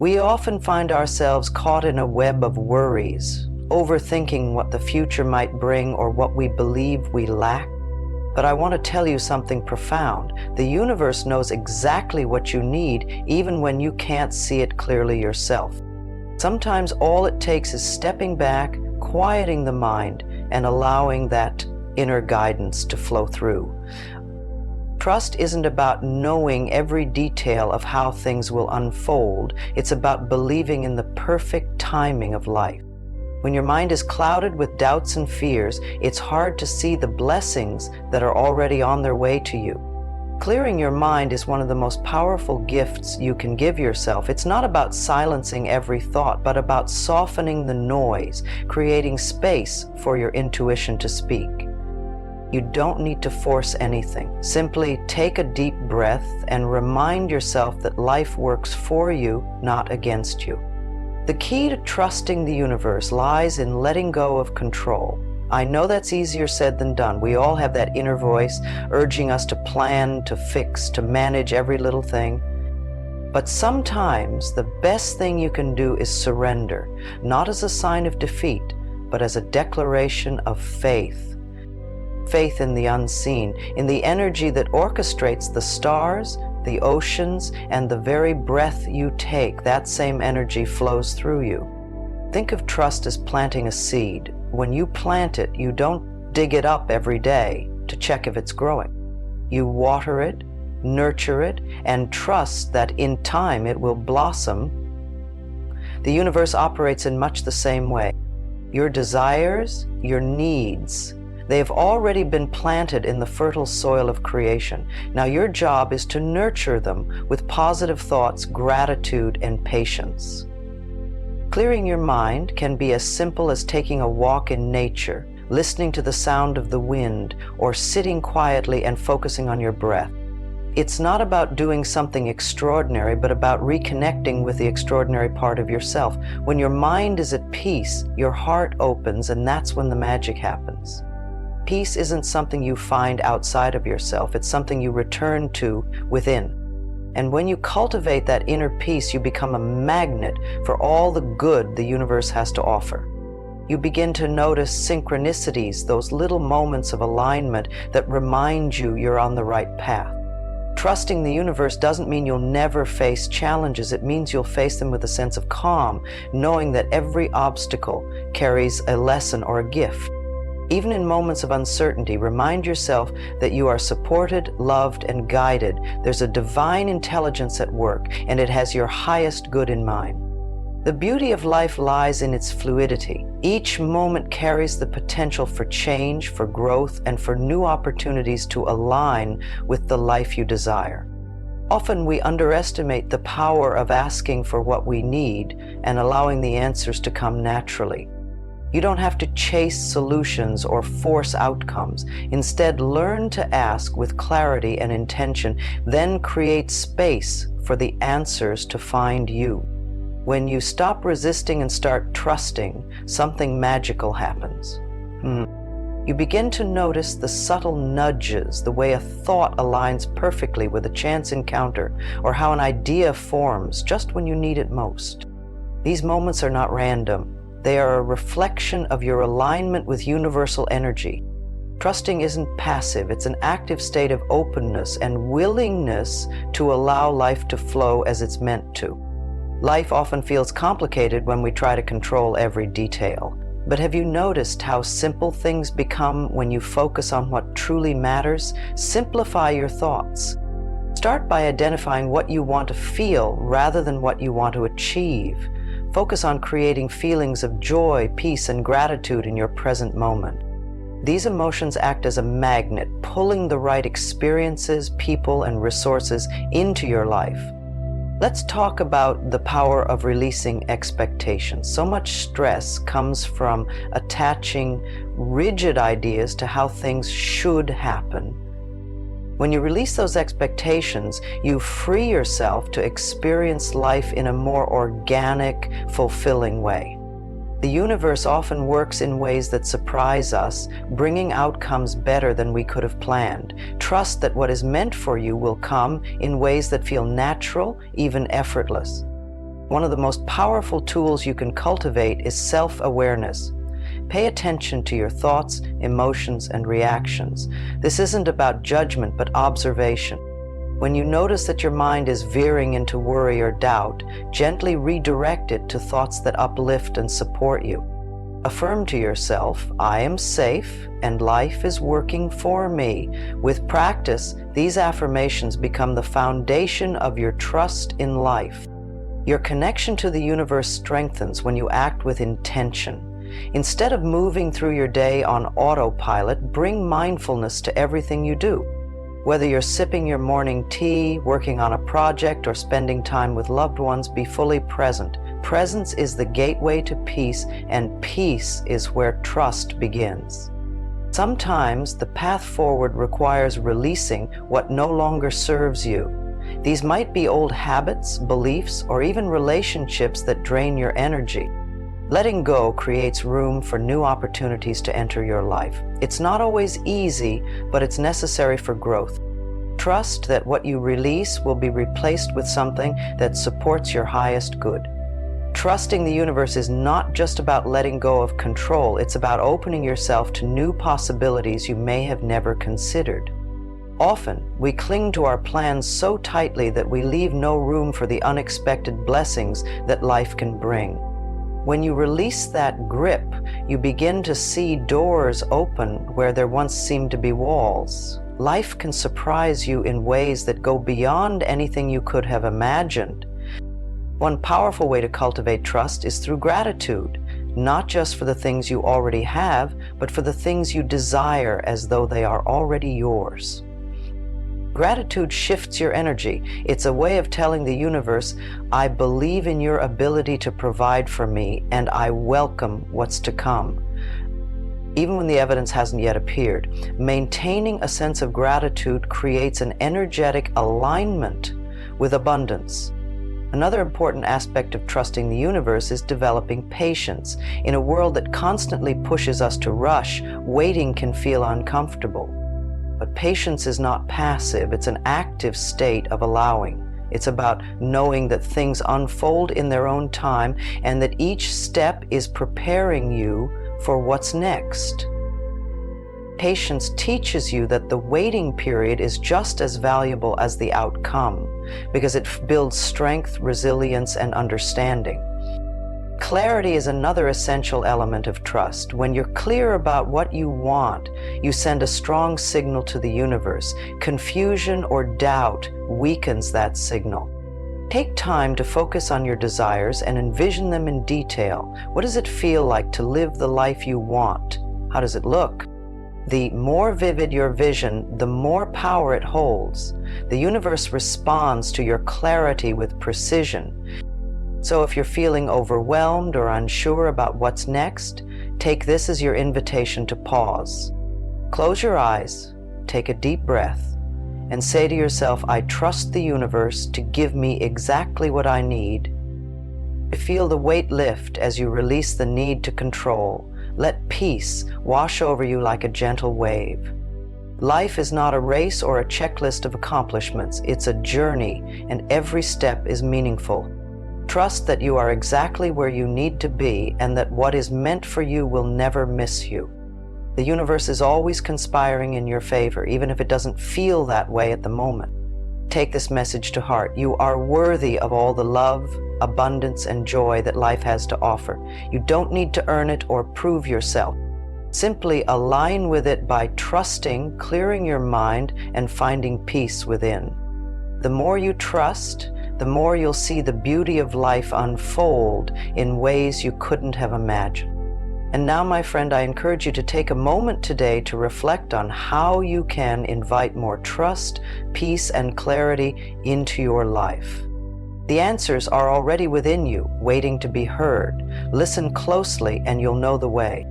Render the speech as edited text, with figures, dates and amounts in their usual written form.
We often find ourselves caught in a web of worries, overthinking what the future might bring or what we believe we lack. But I want to tell you something profound. The universe knows exactly what you need, even when you can't see it clearly yourself. Sometimes all it takes is stepping back, quieting the mind, and allowing that inner guidance to flow through. Trust isn't about knowing every detail of how things will unfold. It's about believing in the perfect timing of life. When your mind is clouded with doubts and fears, it's hard to see the blessings that are already on their way to you. Clearing your mind is one of the most powerful gifts you can give yourself. It's not about silencing every thought, but about softening the noise, creating space for your intuition to speak. You don't need to force anything. Simply take a deep breath and remind yourself that life works for you, not against you. The key to trusting the universe lies in letting go of control. I know that's easier said than done. We all have that inner voice urging us to plan, to fix, to manage every little thing. But sometimes the best thing you can do is surrender, not as a sign of defeat, but as a declaration of faith. Faith in the unseen, in the energy that orchestrates the stars, the oceans, and the very breath you take. That same energy flows through you. Think of trust as planting a seed. When you plant it, you don't dig it up every day to check if it's growing. You water it, nurture it, and trust that in time it will blossom. The universe operates in much the same way. Your desires, your needs, they have already been planted in the fertile soil of creation. Now your job is to nurture them with positive thoughts, gratitude, and patience. Clearing your mind can be as simple as taking a walk in nature, listening to the sound of the wind, or sitting quietly and focusing on your breath. It's not about doing something extraordinary, but about reconnecting with the extraordinary part of yourself. When your mind is at peace, your heart opens, and that's when the magic happens. Peace isn't something you find outside of yourself, it's something you return to within. And when you cultivate that inner peace, you become a magnet for all the good the universe has to offer. You begin to notice synchronicities, those little moments of alignment that remind you you're on the right path. Trusting the universe doesn't mean you'll never face challenges. It means you'll face them with a sense of calm, knowing that every obstacle carries a lesson or a gift. Even in moments of uncertainty, remind yourself that you are supported, loved, and guided. There's a divine intelligence at work, and it has your highest good in mind. The beauty of life lies in its fluidity. Each moment carries the potential for change, for growth, and for new opportunities to align with the life you desire. Often we underestimate the power of asking for what we need and allowing the answers to come naturally. You don't have to chase solutions or force outcomes. Instead, learn to ask with clarity and intention, then create space for the answers to find you. When you stop resisting and start trusting, something magical happens. You begin to notice the subtle nudges, the way a thought aligns perfectly with a chance encounter, or how an idea forms just when you need it most. These moments are not random. They are a reflection of your alignment with universal energy. Trusting isn't passive, it's an active state of openness and willingness to allow life to flow as it's meant to. Life often feels complicated when we try to control every detail. But have you noticed how simple things become when you focus on what truly matters? Simplify your thoughts. Start by identifying what you want to feel rather than what you want to achieve. Focus on creating feelings of joy, peace, and gratitude in your present moment. These emotions act as a magnet, pulling the right experiences, people, and resources into your life. Let's talk about the power of releasing expectations. So much stress comes from attaching rigid ideas to how things should happen. When you release those expectations, you free yourself to experience life in a more organic, fulfilling way. The universe often works in ways that surprise us, bringing outcomes better than we could have planned. Trust that what is meant for you will come in ways that feel natural, even effortless. One of the most powerful tools you can cultivate is self-awareness. Pay attention to your thoughts, emotions, and reactions. This isn't about judgment, but observation. When you notice that your mind is veering into worry or doubt, gently redirect it to thoughts that uplift and support you. Affirm to yourself, I am safe and life is working for me. With practice, these affirmations become the foundation of your trust in life. Your connection to the universe strengthens when you act with intention. Instead of moving through your day on autopilot, bring mindfulness to everything you do. Whether you're sipping your morning tea, working on a project, or spending time with loved ones, be fully present. Presence is the gateway to peace, and peace is where trust begins. Sometimes the path forward requires releasing what no longer serves you. These might be old habits, beliefs, or even relationships that drain your energy. Letting go creates room for new opportunities to enter your life. It's not always easy, but it's necessary for growth. Trust that what you release will be replaced with something that supports your highest good. Trusting the universe is not just about letting go of control, it's about opening yourself to new possibilities you may have never considered. Often, we cling to our plans so tightly that we leave no room for the unexpected blessings that life can bring. When you release that grip, you begin to see doors open where there once seemed to be walls. Life can surprise you in ways that go beyond anything you could have imagined. One powerful way to cultivate trust is through gratitude, not just for the things you already have, but for the things you desire as though they are already yours. Gratitude shifts your energy. It's a way of telling the universe, I believe in your ability to provide for me, and I welcome what's to come. Even when the evidence hasn't yet appeared, maintaining a sense of gratitude creates an energetic alignment with abundance. Another important aspect of trusting the universe is developing patience. In a world that constantly pushes us to rush, waiting can feel uncomfortable. But patience is not passive, it's an active state of allowing. It's about knowing that things unfold in their own time and that each step is preparing you for what's next. Patience teaches you that the waiting period is just as valuable as the outcome because it builds strength, resilience, and understanding. Clarity is another essential element of trust. When you're clear about what you want, you send a strong signal to the universe. Confusion or doubt weakens that signal. Take time to focus on your desires and envision them in detail. What does it feel like to live the life you want? How does it look? The more vivid your vision, the more power it holds. The universe responds to your clarity with precision. So if you're feeling overwhelmed or unsure about what's next, take this as your invitation to pause. Close your eyes, take a deep breath, and say to yourself, I trust the universe to give me exactly what I need. Feel the weight lift as you release the need to control. Let peace wash over you like a gentle wave. Life is not a race or a checklist of accomplishments. It's a journey, and every step is meaningful. Trust that you are exactly where you need to be and that what is meant for you will never miss you. The universe is always conspiring in your favor, even if it doesn't feel that way at the moment. Take this message to heart. You are worthy of all the love, abundance, and joy that life has to offer. You don't need to earn it or prove yourself. Simply align with it by trusting, clearing your mind, and finding peace within. The more you trust, the more you'll see the beauty of life unfold in ways you couldn't have imagined. And now, my friend, I encourage you to take a moment today to reflect on how you can invite more trust, peace, and clarity into your life. The answers are already within you, waiting to be heard. Listen closely and you'll know the way.